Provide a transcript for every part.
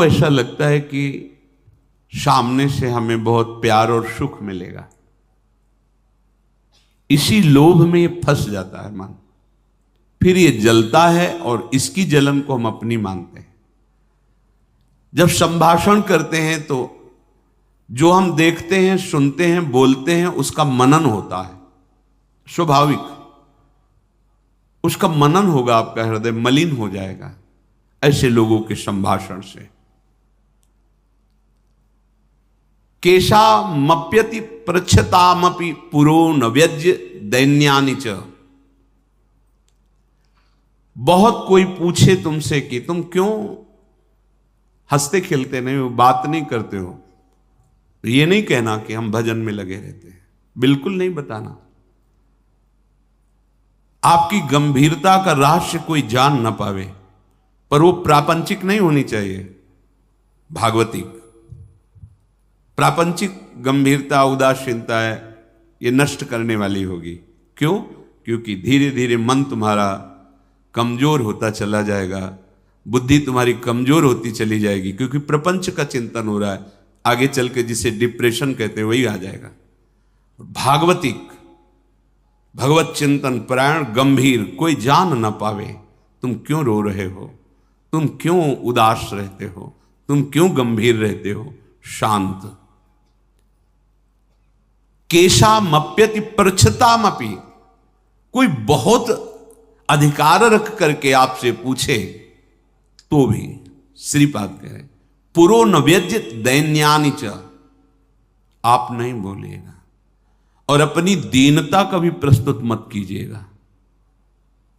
ऐसा लगता है कि सामने से हमें बहुत प्यार और सुख मिलेगा, इसी लोभ में ये फंस जाता है मन। फिर ये जलता है और इसकी जलन को हम अपनी मानते हैं। जब संभाषण करते हैं तो जो हम देखते हैं, सुनते हैं, बोलते हैं, उसका मनन होता है। स्वाभाविक उसका मनन होगा, आपका हृदय मलिन हो जाएगा ऐसे लोगों के संभाषण से। केशा मप्यति पृच्छतामपि पुरो न व्यज्य दैन्यानि च। बहुत कोई पूछे तुमसे कि तुम क्यों हंसते खेलते नहीं हो, बात नहीं करते हो, ये नहीं कहना कि हम भजन में लगे रहते हैं, बिल्कुल नहीं बताना। आपकी गंभीरता का रहस्य कोई जान ना पावे, पर वो प्रापंचिक नहीं होनी चाहिए, भागवतिक। प्रापंचिक गंभीरता, उदासीनता है, ये नष्ट करने वाली होगी। क्यों? क्योंकि धीरे धीरे मन तुम्हारा कमजोर होता चला जाएगा, बुद्धि तुम्हारी कमजोर होती चली जाएगी, क्योंकि प्रपंच का चिंतन हो रहा है। आगे चल के जिसे डिप्रेशन कहते हैं वही आ जाएगा। भागवतिक, भगवत चिंतन परायण, गंभीर, कोई जान ना पावे तुम क्यों रो रहे हो, तुम क्यों उदास रहते हो, तुम क्यों गंभीर रहते हो, शांत। केशा मप्यति पृच्छतामपि, कोई बहुत अधिकार रख करके आपसे पूछे तो भी श्रीपाद कह रहे पुरो न व्यज्य दैन्यानि च, आप नहीं बोलिएगा और अपनी दीनता का भी प्रस्तुत मत कीजिएगा।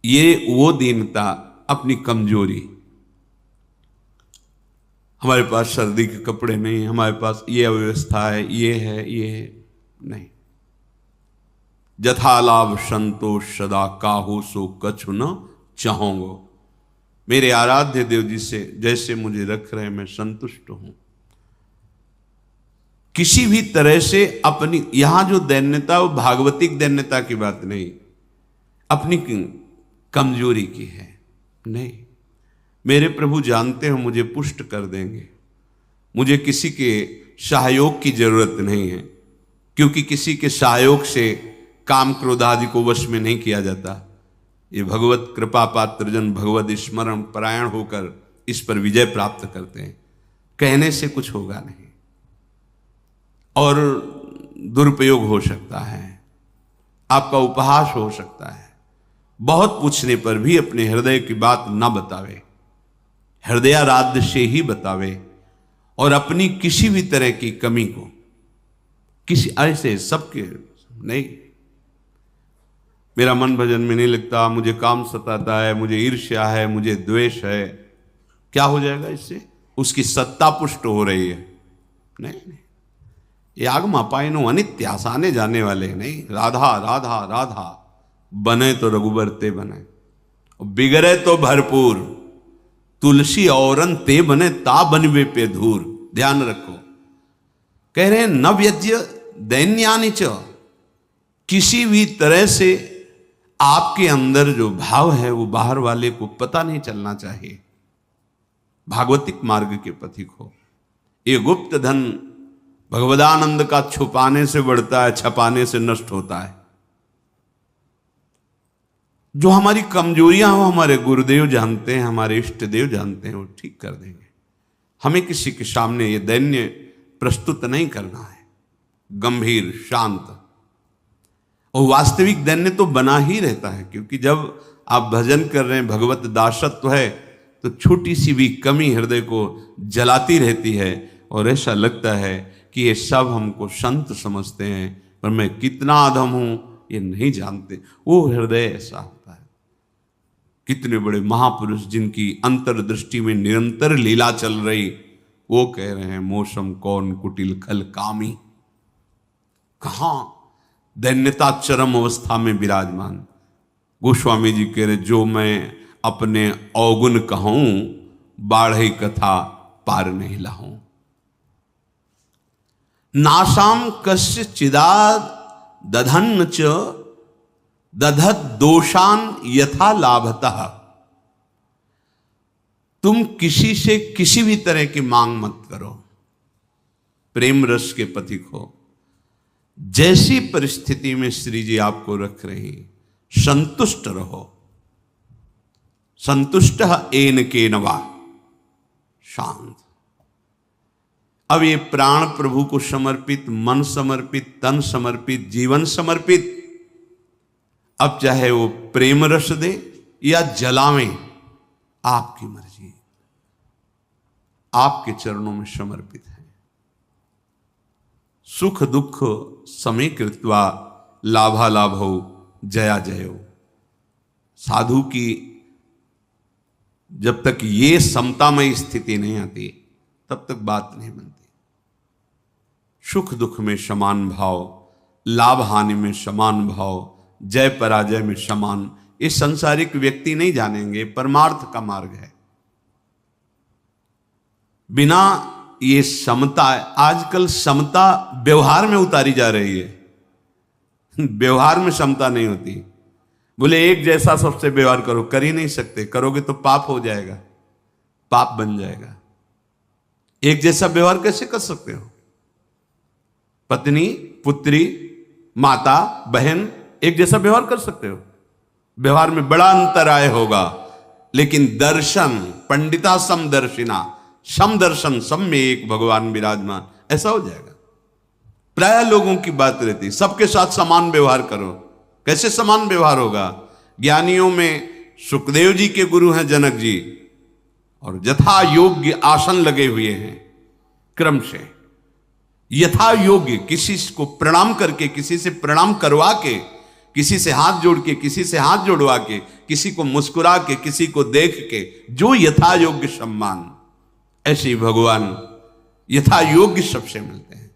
ये वो दीनता, अपनी कमजोरी, हमारे पास सर्दी के कपड़े नहीं, हमारे पास ये अव्यवस्था है, ये है, ये है, नहीं। जथालाभ संतोष सदा काहू सो कछु न चाहोगो। मेरे आराध्य देव जी से जैसे मुझे रख रहे हैं मैं संतुष्ट हूं। किसी भी तरह से अपनी, यहां जो दैन्यता वो भागवतिक दैन्यता की बात नहीं, अपनी कमजोरी की है। नहीं, मेरे प्रभु जानते हो मुझे पुष्ट कर देंगे, मुझे किसी के सहयोग की जरूरत नहीं है, क्योंकि किसी के सहयोग से काम क्रोध आदि को वश में नहीं किया जाता। ये भगवत कृपा पात्र जन भगवत स्मरण परायण होकर इस पर विजय प्राप्त करते हैं। कहने से कुछ होगा नहीं और दुरुपयोग हो सकता है, आपका उपहास हो सकता है। बहुत पूछने पर भी अपने हृदय की बात ना बतावे, हृदयाराध्य से ही बतावे, और अपनी किसी भी तरह की कमी को किसी ऐसे सबके नहीं, मेरा मन भजन में नहीं लगता, मुझे काम सताता है, मुझे ईर्ष्या है, मुझे द्वेष है, क्या हो जाएगा इससे? उसकी सत्ता पुष्ट हो रही है। नहीं, ये आगमा पायनो अनित्य, आसाने जाने वाले नहीं। राधा राधा राधा, बने तो रघुबर ते बने, बिगड़े तो भरपूर, तुलसी औरन ते बने ता बनवे पे धूर। ध्यान रखो, कह रहे हैं न व्यज्य दैन्यानि च, किसी भी तरह से आपके अंदर जो भाव है वो बाहर वाले को पता नहीं चलना चाहिए। भागवतिक मार्ग के पथिक हो। ये गुप्त धन भगवदानंद का छुपाने से बढ़ता है, छपाने से नष्ट होता है। जो हमारी कमजोरियां हो हमारे गुरुदेव जानते हैं, हमारे इष्ट देव जानते हैं, वो ठीक कर देंगे। हमें किसी के सामने ये दैन्य प्रस्तुत नहीं करना है, गंभीर, शांत। और वास्तविक दैन्य तो बना ही रहता है, क्योंकि जब आप भजन कर रहे हैं, भगवत दासत्व है, तो छोटी सी भी कमी हृदय को जलाती रहती है और ऐसा लगता है कि ये सब हमको संत समझते हैं, पर मैं कितना अधम हूं ये नहीं जानते। वो हृदय ऐसा होता है। कितने बड़े महापुरुष जिनकी अंतर्दृष्टि में निरंतर लीला चल रही, वो कह रहे हैं मौसम कौन कुटिल खल कामी। कहां दैन्यता चरम अवस्था में विराजमान। गोस्वामी जी कह रहे जो मैं अपने अवगुण कहूं, बाढ़ई कथा पार नहीं लाऊं। नासाम कस्य चिदाद दधन्न च दधत दोषान यथा लाभतः। तुम किसी से किसी भी तरह की मांग मत करो, प्रेम रस के पथिक हो। जैसी परिस्थिति में श्री जी आपको रख रही, संतुष्ट रहो। संतुष्ट एन के नवा, शांत। अब ये प्राण प्रभु को समर्पित, मन समर्पित, तन समर्पित, जीवन समर्पित, अब चाहे वो प्रेम रस दे या जलावें, आपकी मर्जी, आपके चरणों में समर्पित है। सुख दुख समय कृत्वा लाभा लाभो जया जयो। साधु की जब तक ये समतामय स्थिति नहीं आती तब तक बात नहीं बनती। सुख दुख में समान भाव, लाभ हानि में समान भाव, जय पराजय में समान, ये संसारिक व्यक्ति नहीं जानेंगे, परमार्थ का मार्ग है। बिना ये समता, आजकल समता व्यवहार में उतारी जा रही है, व्यवहार में समता नहीं होती। बोले एक जैसा सबसे व्यवहार करो, कर ही नहीं सकते, करोगे तो पाप हो जाएगा, पाप बन जाएगा। एक जैसा व्यवहार कैसे कर सकते हो? पत्नी, पुत्री, माता, बहन एक जैसा व्यवहार कर सकते हो? व्यवहार में बड़ा अंतराय होगा, लेकिन दर्शन, पंडिता समदर्शिना, समदर्शन, सब में एक भगवान विराजमान, ऐसा हो जाएगा। प्राय लोगों की बात रहती, सबके साथ समान व्यवहार करो। कैसे समान व्यवहार होगा? ज्ञानियों में सुखदेव जी के गुरु हैं जनक जी, और यथा योग्य आसन लगे हुए हैं, क्रम से यथा योग्य, किसी को प्रणाम करके, किसी से प्रणाम करवा के, किसी से हाथ जोड़ के, किसी से हाथ जोड़वा के, किसी को मुस्कुरा के, किसी को देख के, जो यथा योग्य सम्मान, ऐसे ही भगवान यथा योग्य सबसे मिलते हैं।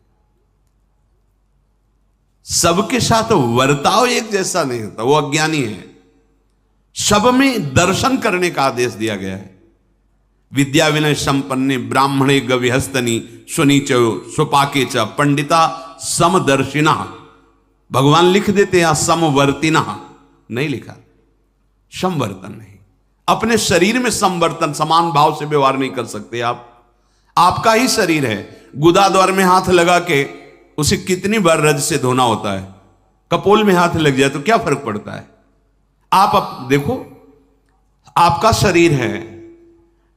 सबके साथ वर्ताव एक जैसा नहीं होता, वो अज्ञानी है। सब में दर्शन करने का आदेश दिया गया है। विद्या विनय संपन्ने ब्राह्मणे गविहस्तनी सुनीचो सुपाके च पंडिता समदर्शिना। भगवान लिख देते हैं समवर्तिना, नहीं लिखा, समवर्तन नहीं। अपने शरीर में समवर्तन, समान भाव से व्यवहार नहीं कर सकते आप। आपका ही शरीर है, गुदा द्वार में हाथ लगा के उसे कितनी बार रज से धोना होता है? कपोल में हाथ लग जाए तो क्या फर्क पड़ता है? आप देखो, आपका शरीर है,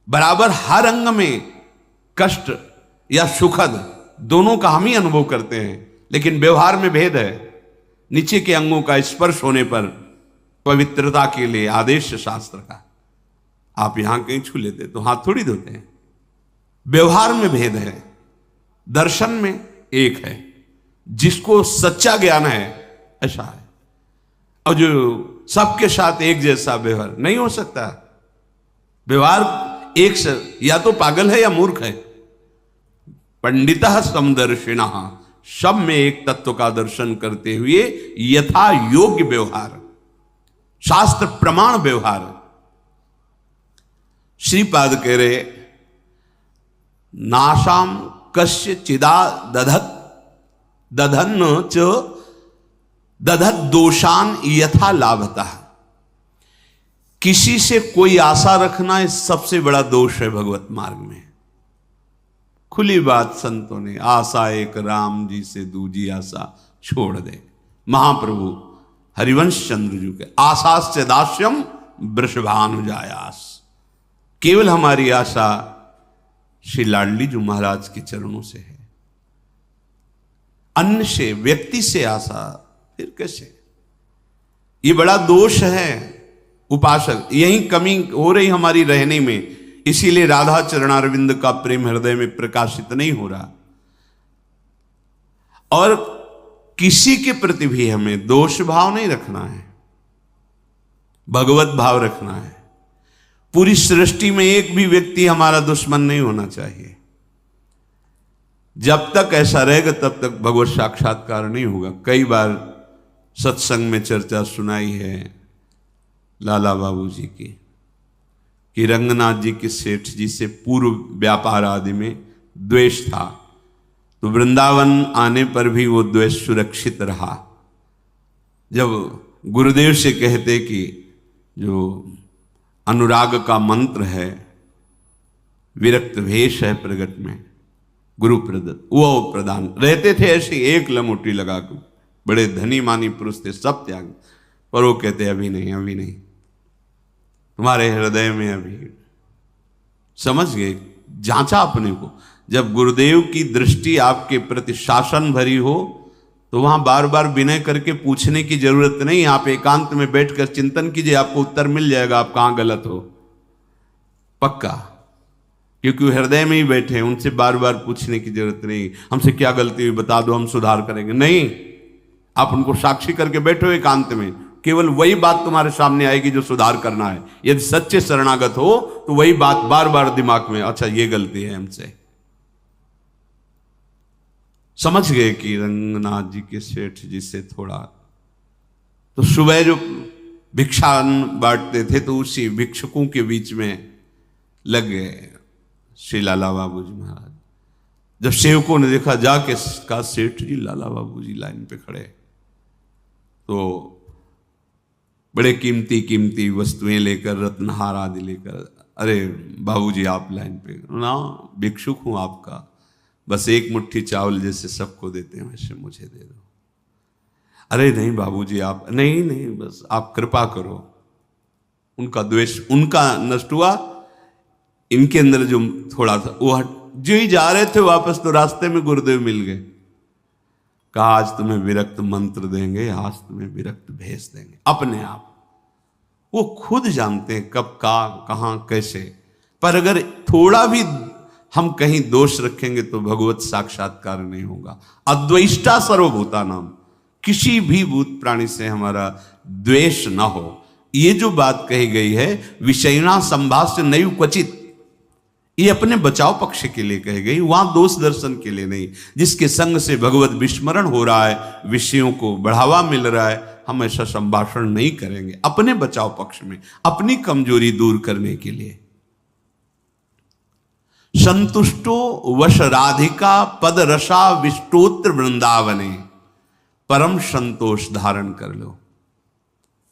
बराबर हर अंग में कष्ट या सुखद दोनों का हम ही अनुभव करते हैं, लेकिन व्यवहार में भेद है। नीचे के अंगों का स्पर्श होने पर पवित्रता के लिए आदेश शास्त्र का, आप यहां कहीं छू लेते तो हाथ थोड़ी धोते हैं। व्यवहार में भेद है, दर्शन में एक है। जिसको सच्चा ज्ञान है ऐसा है, और जो सबके साथ एक जैसा व्यवहार नहीं हो सकता। व्यवहार एक से, या तो पागल है या मूर्ख है। पंडिता समदर्शिना, सब में एक तत्व का दर्शन करते हुए यथा योग्य व्यवहार, शास्त्र प्रमाण व्यवहार। श्रीपाद कह रहे, नाशाम कस्य चिदा दधत दधन च दधत दोषान यथा लाभतः। किसी से कोई आशा रखना सबसे बड़ा दोष है भगवत मार्ग में। खुली बात संतों ने, आशा एक राम जी से दूजी आशा छोड़ दे। महाप्रभु हरिवंश चंद्र जी के आशास्य दास्यम वृषभानुजायास। केवल हमारी आशा श्री लाडली जी महाराज के चरणों से है, अन्य से, व्यक्ति से आशा फिर कैसे? ये बड़ा दोष है उपासक। यही कमी हो रही हमारी रहने में, इसीलिए राधा चरणारविंद का प्रेम हृदय में प्रकाशित नहीं हो रहा। और किसी के प्रति भी हमें दोष भाव नहीं रखना है, भगवत भाव रखना है। पूरी सृष्टि में एक भी व्यक्ति हमारा दुश्मन नहीं होना चाहिए। जब तक ऐसा रहेगा तब तक भगवत साक्षात्कार नहीं होगा। कई बार सत्संग में चर्चा सुनाई है लाला बाबू जी की, कि रंगनाथ जी के सेठ जी से पूर्व व्यापार आदि में द्वेष था, तो वृंदावन आने पर भी वो द्वेष सुरक्षित रहा। जब गुरुदेव से कहते कि जो अनुराग का मंत्र है विरक्त वेश है प्रगट में, गुरु प्रदत्त वो प्रदान। रहते थे ऐसे एक लंगोटी लगाकर, बड़े धनी मानी पुरुष थे, सब त्याग, पर वो कहते अभी नहीं, अभी नहीं, तुम्हारे हृदय में अभी। समझ गए, जांचा अपने को। जब गुरुदेव की दृष्टि आपके प्रति शासन भरी हो तो वहां बार बार विनय करके पूछने की जरूरत नहीं। आप एकांत में बैठकर चिंतन कीजिए, आपको उत्तर मिल जाएगा आप कहां गलत हो, पक्का। क्योंकि वो हृदय में ही बैठे हैं, उनसे बार बार पूछने की जरूरत नहीं, हमसे क्या गलती हुई बता दो, हम सुधार करेंगे। नहीं, आप उनको साक्षी करके बैठो एकांत में, केवल वही बात तुम्हारे सामने आएगी जो सुधार करना है। यदि सच्चे शरणागत हो तो वही बात बार बार दिमाग में, अच्छा ये गलती है हमसे। समझ गए कि रंगनाथ जी के सेठ जी से थोड़ा, तो सुबह जो भिक्षा बांटते थे तो उसी भिक्षुकों के बीच में लग गए श्री लाला बाबू जी महाराज। जब सेवकों ने देखा, जाके कहा सेठ जी लाला बाबू जी लाइन पे खड़े, तो बड़े कीमती कीमती वस्तुएं लेकर, रत्नहार आदि लेकर, अरे बाबूजी आप लाइन पे ना, भिक्षुक हूं आपका, बस एक मुट्ठी चावल जैसे सबको देते हैं वैसे मुझे दे दो। अरे नहीं बाबूजी आप, नहीं नहीं बस आप कृपा करो। उनका द्वेष उनका नष्ट हुआ, इनके अंदर जो थोड़ा था वो हट। जो ही जा रहे थे वापस तो रास्ते में गुरुदेव मिल गए, कहा आज तुम्हें विरक्त मंत्र देंगे, आज तुम्हें विरक्त भेज देंगे। अपने आप वो खुद जानते हैं कब का कहां कैसे, पर अगर थोड़ा भी हम कहीं दोष रखेंगे तो भगवत साक्षात्कार नहीं होगा। अद्वेष्टा सर्वभूता नाम, किसी भी भूत प्राणी से हमारा द्वेष ना हो। ये जो बात कही गई है, विषयना संभाष्य नैव क्वचित, ये अपने बचाव पक्ष के लिए कही गई, वहां दोष दर्शन के लिए नहीं। जिसके संग से भगवत विस्मरण हो रहा है, विषयों को बढ़ावा मिल रहा है, हम ऐसा संभाषण नहीं करेंगे अपने बचाव पक्ष में, अपनी कमजोरी दूर करने के लिए। संतुष्टो वश राधिका पद रसा विष्टोत्र वृंदावने, परम संतोष धारण कर लो।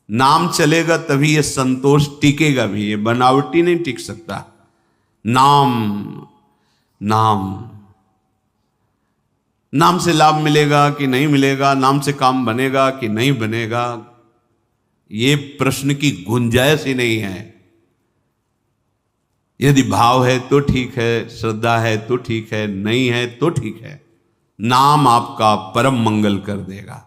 नाम चलेगा तभी ये संतोष टिकेगा भी, ये बनावटी नहीं टिक सकता। नाम नाम नाम से लाभ मिलेगा कि नहीं मिलेगा, नाम से काम बनेगा कि नहीं बनेगा, ये प्रश्न की गुंजाइश ही नहीं है। यदि भाव है तो ठीक है, श्रद्धा है तो ठीक है, नहीं है तो ठीक है। नाम आपका परम मंगल कर देगा।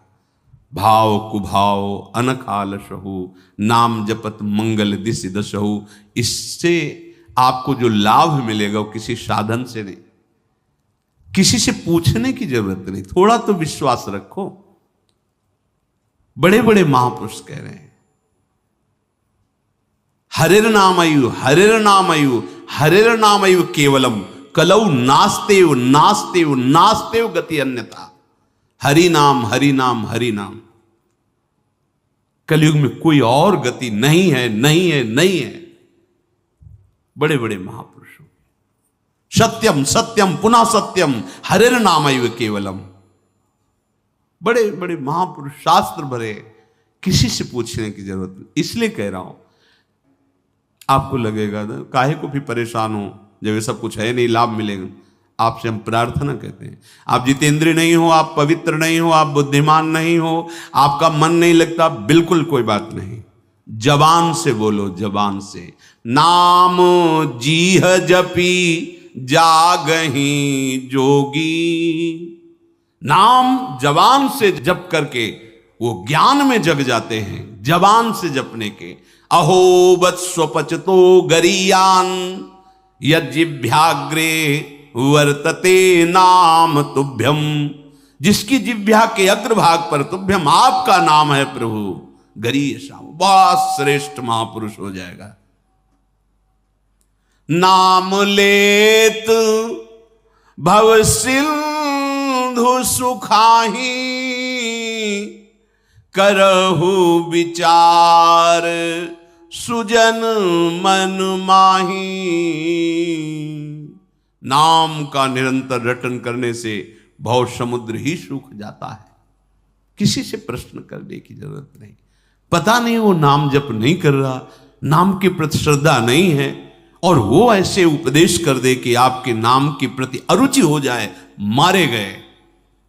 भाव कुभाव अनखालशहु, नाम जपत मंगल दिशि दशहु। इससे आपको जो लाभ मिलेगा वो किसी साधन से नहीं, किसी से पूछने की जरूरत नहीं। थोड़ा तो विश्वास रखो। बड़े बड़े महापुरुष कह रहे हैं, हरिर नामयु हरिर नामयु हरिर नामयु केवलम कलौ नास्तेव नास्तेव नास्तेव गति अन्यथा। हरि नाम हरि नाम हरि नाम, कलयुग में कोई और गति नहीं है, नहीं है, नहीं है। बड़े बड़े महापुरुषों, सत्यम सत्यम पुनः सत्यम हरिर नामैव केवलम। बड़े बड़े महापुरुष शास्त्र भरे, किसी से पूछने की जरूरत नहीं। इसलिए कह रहा हूं, आपको लगेगा ना काहे को भी परेशान हो जब ये सब कुछ है नहीं, लाभ मिलेगा। आपसे हम प्रार्थना कहते हैं, आप जितेंद्रिय नहीं हो, आप पवित्र नहीं हो, आप बुद्धिमान नहीं हो, आपका मन नहीं लगता, बिल्कुल कोई बात नहीं। जबान से बोलो, जबान से नाम जीह जपी जागही जोगी। नाम जबान से जप करके वो ज्ञान में जग जाते हैं, जबान से जपने के। अहो वत्स्वपचतो गरीयान यज्जिभ्याग्रे वर्तते नाम तुभ्यम। जिसकी जिह्वा के अग्रभाग पर तुभ्यम आपका नाम है प्रभु, गरीय श्याम, बहुत श्रेष्ठ महापुरुष हो जाएगा। नाम लेत भव सिंधु सुखाही, करहु विचार सुजन मन माही। नाम का निरंतर रटन करने से भव समुद्र ही सूख जाता है। किसी से प्रश्न करने की जरूरत नहीं। पता नहीं वो नाम जप नहीं कर रहा, नाम के प्रति श्रद्धा नहीं है, और वो ऐसे उपदेश कर दे कि आपके नाम के प्रति अरुचि हो जाए, मारे गए।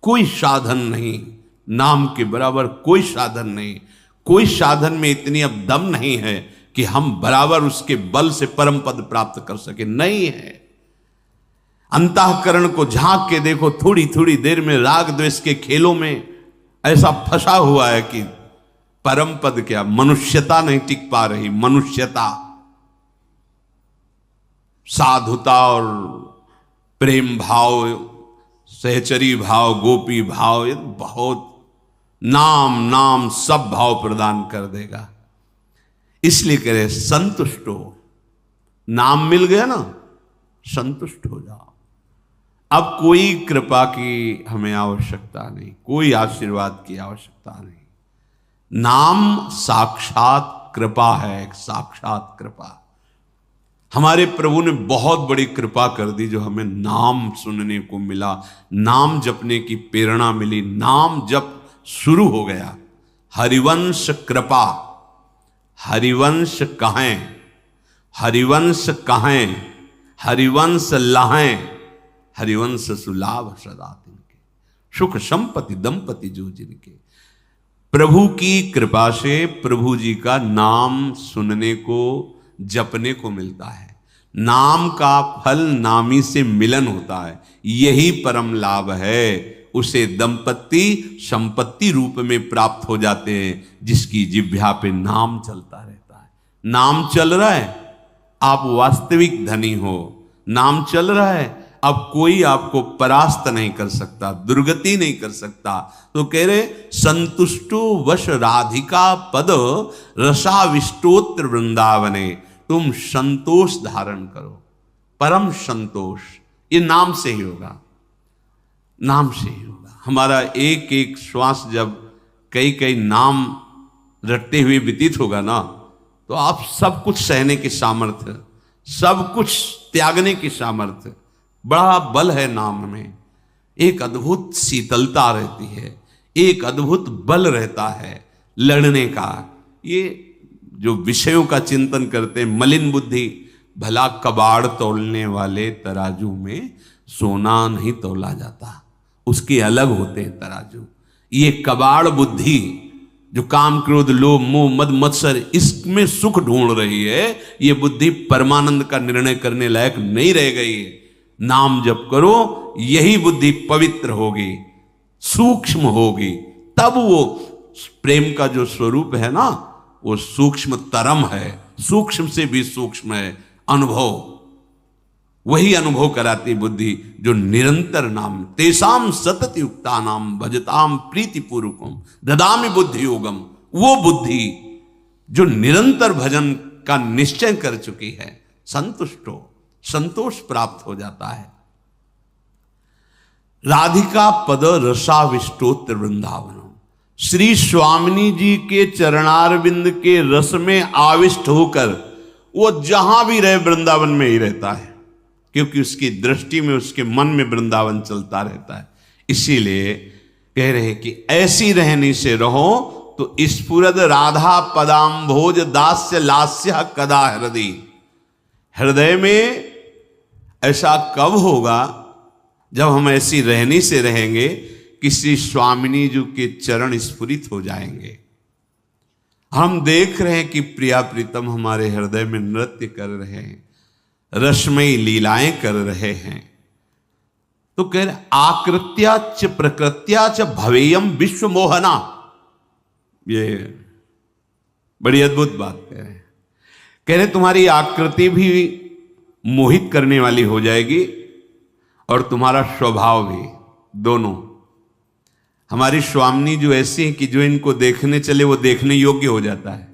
कोई साधन नहीं, नाम के बराबर कोई साधन नहीं। कोई साधन में इतनी अब दम नहीं है कि हम बराबर उसके बल से परम पद प्राप्त कर सके, नहीं है। अंतःकरण को झांक के देखो, थोड़ी थोड़ी देर में राग द्वेष के खेलों में ऐसा फंसा हुआ है कि परम पद क्या, मनुष्यता नहीं टिक पा रही। मनुष्यता, साधुता और प्रेम भाव, सहचरी भाव, गोपी भाव, ये बहुत नाम नाम सब भाव प्रदान कर देगा। इसलिए कह रहे संतुष्ट हो। नाम मिल गया ना, संतुष्ट हो जाओ। अब कोई कृपा की हमें आवश्यकता नहीं, कोई आशीर्वाद की आवश्यकता नहीं। नाम साक्षात कृपा है, एक साक्षात कृपा। हमारे प्रभु ने बहुत बड़ी कृपा कर दी जो हमें नाम सुनने को मिला, नाम जपने की प्रेरणा मिली, नाम जप शुरू हो गया। हरिवंश कृपा, हरिवंश कहें, हरिवंश कहें, हरिवंश लहें, हरिवंश सुलाभ सदा तिनके, सुख संपत्ति दंपति जो जिनके। प्रभु की कृपा से प्रभु जी का नाम सुनने को, जपने को मिलता है। नाम का फल नामी से मिलन होता है, यही परम लाभ है। उसे दंपति संपत्ति रूप में प्राप्त हो जाते हैं, जिसकी जिह्वा पे नाम चलता रहता है। नाम चल रहा है, आप वास्तविक धनी हो। नाम चल रहा है, अब कोई आपको परास्त नहीं कर सकता, दुर्गति नहीं कर सकता। तो कह रहे संतुष्टो वश राधिका पद रसाविष्टोत्र वृंदावने, तुम संतोष धारण करो, परम संतोष। ये नाम से ही होगा, नाम से ही होगा। हमारा एक एक श्वास जब कई कई नाम रटते हुए व्यतीत होगा ना, तो आप सब कुछ सहने की सामर्थ्य, सब कुछ त्यागने की सामर्थ्य, बड़ा बल है नाम में। एक अद्भुत शीतलता रहती है, एक अद्भुत बल रहता है लड़ने का। ये जो विषयों का चिंतन करते हैं, मलिन बुद्धि, भला कबाड़ तोलने वाले तराजू में सोना नहीं तोला जाता, उसके अलग होते हैं तराजू। ये कबाड़ बुद्धि जो काम क्रोध लोभ मोह मद मत्सर इसमें सुख ढूंढ रही है, ये बुद्धि परमानंद का निर्णय करने लायक नहीं रह गई है। नाम जप करो, यही बुद्धि पवित्र होगी, सूक्ष्म होगी, तब वो प्रेम का जो स्वरूप है ना, वो सूक्ष्म तरम है, सूक्ष्म से भी सूक्ष्म है अनुभव। वही अनुभव कराती बुद्धि जो निरंतर नाम, तेसाम सतत युक्ता नाम भजताम प्रीति पूर्वकम ददामि बुद्धि योगम। वो बुद्धि जो निरंतर भजन का निश्चय कर चुकी है, संतुष्ट हो, संतोष प्राप्त हो जाता है। राधिका पद रसाविष्टोत्र वृंदावनम, श्री स्वामिनी जी के चरणारविंद के रस में आविष्ट होकर वो जहां भी रहे वृंदावन में ही रहता है, क्योंकि उसकी दृष्टि में, उसके मन में वृंदावन चलता रहता है। इसीलिए कह रहे कि ऐसी रहनी से रहो तो स्फुरद राधा पदाम्भोज दास्य लास्य कदा हृदय। हृदय में ऐसा कब होगा जब हम ऐसी रहनी से रहेंगे कि श्री स्वामिनी जी के चरण स्फुरित हो जाएंगे। हम देख रहे हैं कि प्रिया प्रीतम हमारे हृदय में नृत्य कर रहे हैं, रसमयी लीलाएं कर रहे हैं। तो कह रहे आकृत्या च प्रकृत्या च भवेयम विश्व मोहना। ये बड़ी अद्भुत बात कह रहे तुम्हारी आकृति भी मोहित करने वाली हो जाएगी और तुम्हारा स्वभाव भी, दोनों। हमारी स्वामिनी जो ऐसी है कि जो इनको देखने चले वो देखने योग्य हो जाता है।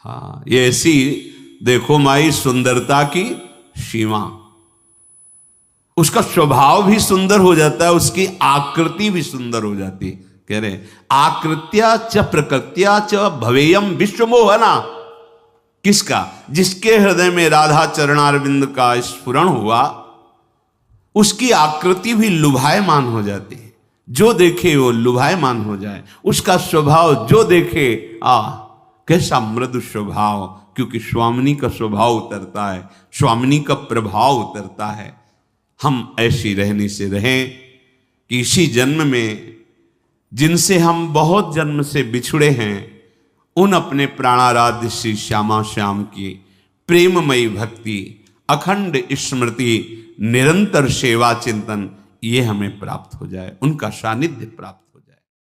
हाँ, ये ऐसी देखो माई सुंदरता की सीमा, उसका स्वभाव भी सुंदर हो जाता है, उसकी आकृति भी सुंदर हो जाती। कह रहे आकृत्या च प्रकृत्या च भवेयम विश्व मोहना। किसका? जिसके हृदय में राधा चरणारविंद का स्फुरण हुआ, उसकी आकृति भी लुभायमान हो जाती है। जो देखे वो लुभायमान हो जाए। उसका स्वभाव जो देखे, कैसा मृदु स्वभाव, क्योंकि स्वामिनी का स्वभाव उतरता है, स्वामिनी का प्रभाव उतरता है। हम ऐसी रहने से रहें कि इसी जन्म में जिनसे हम बहुत जन्म से बिछुड़े हैं, उन अपने प्राणाराध्य श्री श्यामा श्याम की प्रेममयी भक्ति, अखंड स्मृति, निरंतर सेवा चिंतन, ये हमें प्राप्त हो जाए, उनका सानिध्य प्राप्त